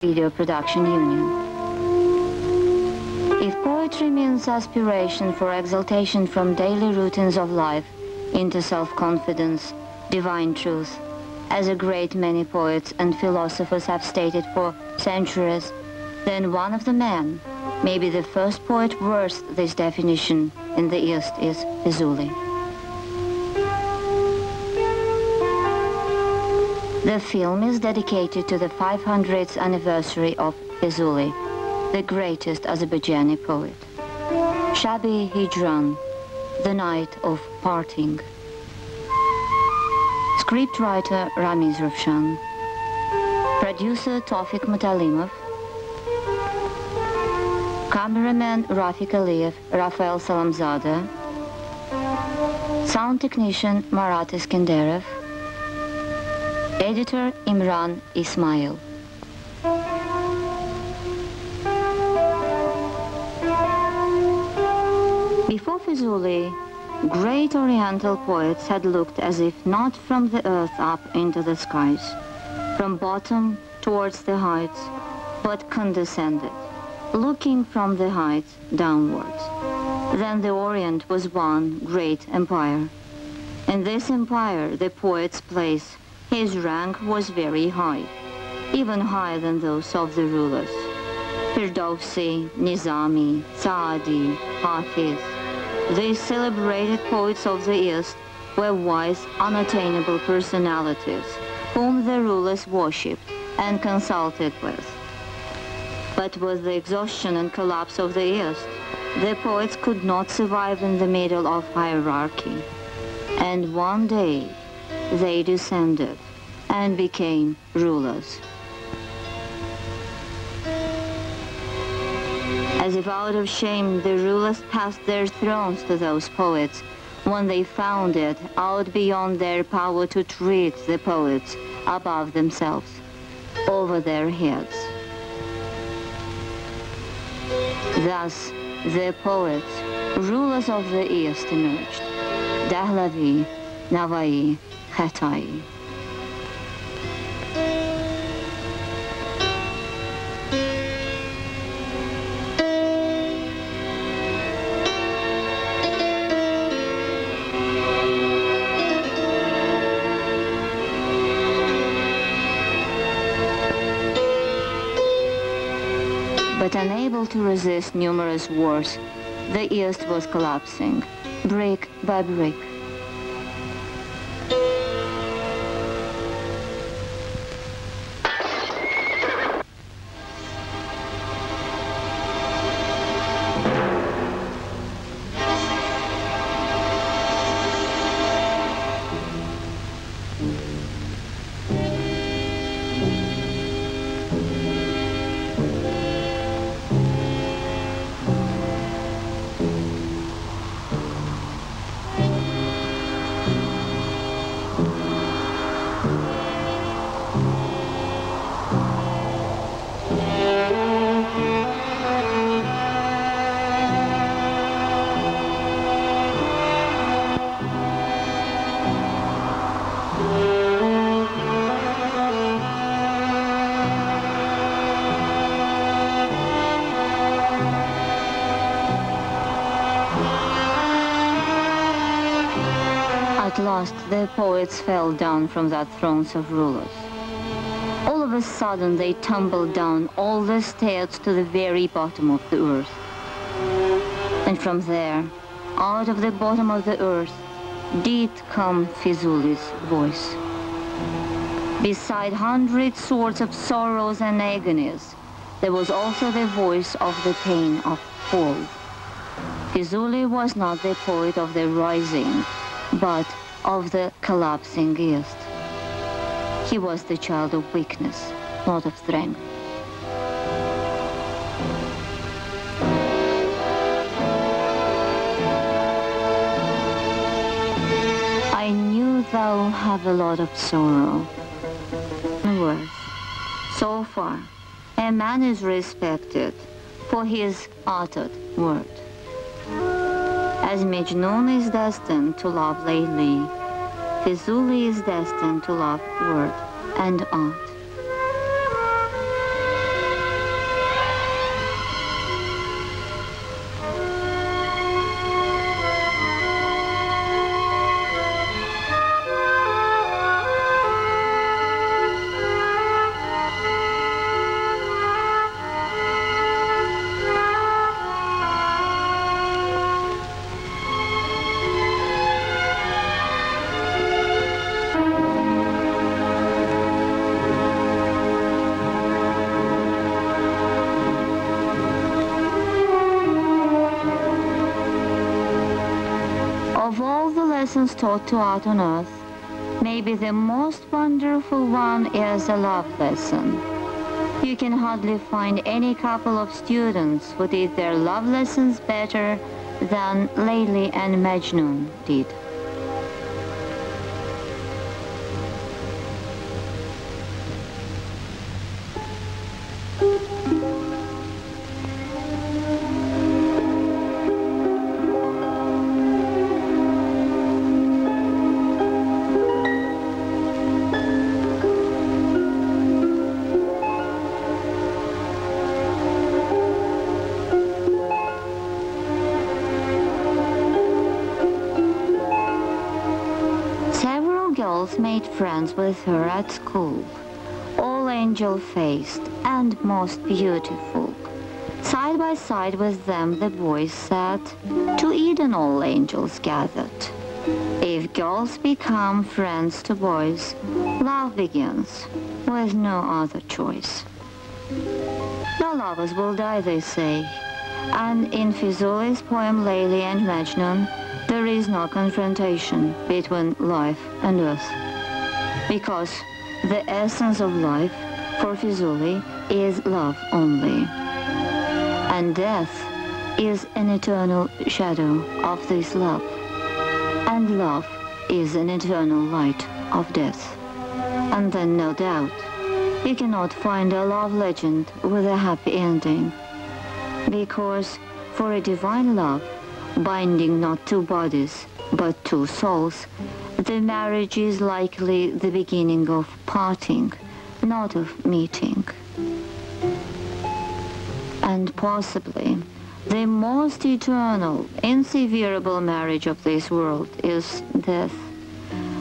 Video Production Union. If poetry means aspiration for exaltation from daily routines of life into self-confidence, divine truth, as a great many poets and philosophers have stated for centuries, then one of the men, maybe the first poet worth this definition in the East, is Fuzuli. The film is dedicated to the 500th anniversary of Fuzuli, the greatest Azerbaijani poet. Shabi-hijran, the night of parting. Scriptwriter Ramiz Rovshan. Producer Tofig Mutallimov. Cameraman Rafig Aliyev, Rafael Salamzadeh. Sound technician Marat Iskenderov. Editor Imran Ismail. Before Fuzuli, great Oriental poets had looked as if not from the earth up into the skies, from bottom towards the heights, but condescended, looking from the heights downwards. Then the Orient was one great empire. In this empire, the poet's place, his rank was very high, even higher than those of the rulers. Firdowsi, Nizami, Saadi, Hafiz, these celebrated poets of the East were wise, unattainable personalities, whom the rulers worshipped and consulted with. But with the exhaustion and collapse of the East, the poets could not survive in the middle of hierarchy. And one day, they descended and became rulers. As if out of shame, the rulers passed their thrones to those poets when they found it out beyond their power to treat the poets above themselves, over their heads. Thus, the poets, rulers of the East, emerged. Dahlavi, Navai, Khatai. But unable to resist numerous wars, the East was collapsing, brick by brick. At last, the poets fell down from their thrones of rulers. All of a sudden, they tumbled down all the stairs to the very bottom of the earth. And from there, out of the bottom of the earth, did come Fuzuli's voice. Beside 100 sorts of sorrows and agonies, there was also the voice of the pain of fall. Fuzuli was not the poet of the rising, but of the collapsing East. He was the child of weakness, not of strength. I knew thou have a lot of sorrow. Worth. So far, a man is respected for his uttered word. As Mejnun is destined to love Layli, Fuzuli is destined to love word and art. lessons taught to art on earth, maybe the most wonderful one is a love lesson. You can hardly find any couple of students who did their love lessons better than Layli and Majnun did. Made friends with her at school, all angel-faced and most beautiful. Side by side with them the boys sat, to Eden all angels gathered. If girls become friends to boys, love begins with no other choice. No lovers will die, they say, and in Fuzuli's poem Layli and Majnun, there is no confrontation between life and earth, because the essence of life for Fuzuli is love only, and death is an eternal shadow of this love, and love is an eternal light of death. And then, no doubt, you cannot find a love legend with a happy ending, because for a divine love, binding not two bodies, but two souls, the marriage is likely the beginning of parting, not of meeting. And possibly, the most eternal, inseverable marriage of this world is death,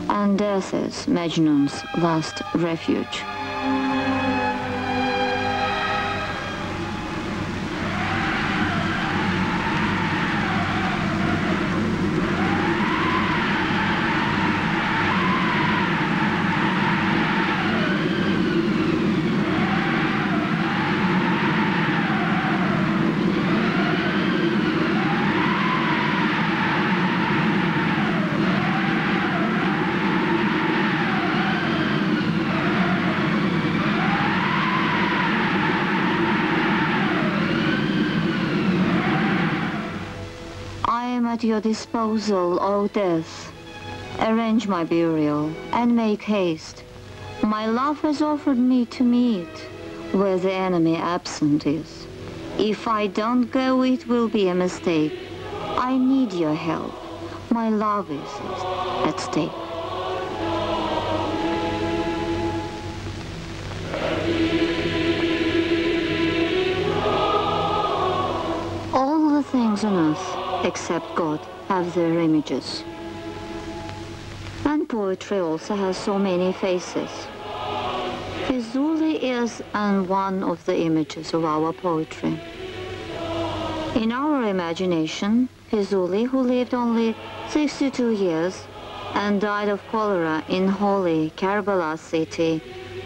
and death is Majnun's last refuge. At your disposal, O death. Arrange my burial and make haste. My love has offered me to meet where the enemy absent is. If I don't go, it will be a mistake. I need your help. My love is at stake. All the things on earth except God have their images. And poetry also has so many faces. Fuzuli is one of the images of our poetry. In our imagination, Fuzuli, who lived only 62 years and died of cholera in holy Karbala city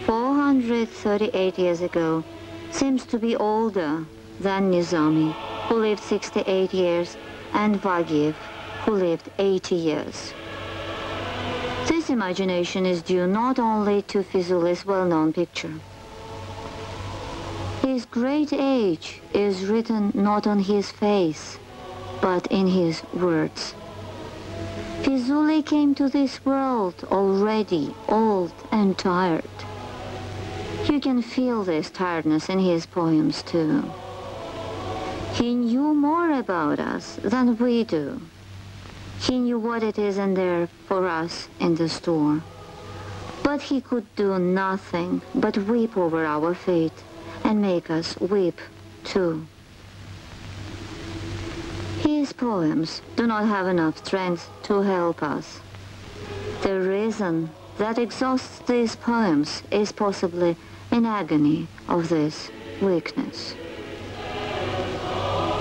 438 years ago, seems to be older than Nizami, who lived 68 years, and Vagiyev, who lived 80 years. This imagination is due not only to Fuzuli's well-known picture. His great age is written not on his face, but in his words. Fuzuli came to this world already old and tired. You can feel this tiredness in his poems too. He knew more about us than we do. He knew what it is in there for us in the store. But he could do nothing but weep over our fate and make us weep too. His poems do not have enough strength to help us. The reason that exhausts these poems is possibly an agony of this weakness.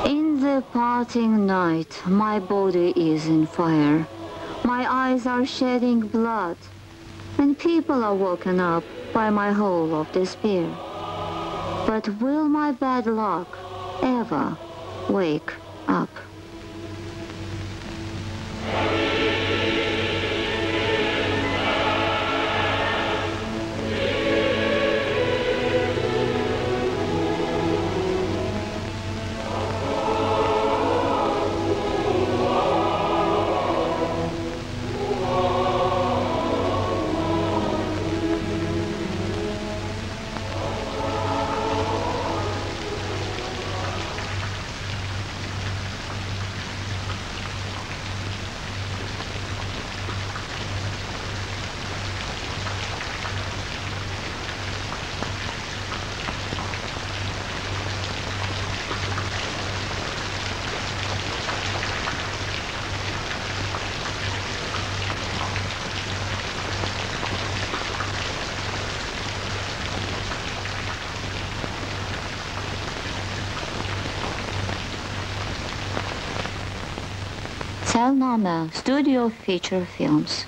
In the parting night, my body is in fire. My eyes are shedding blood, and people are woken up by my howl of despair. But will my bad luck ever wake up? Selname Studio Feature Films.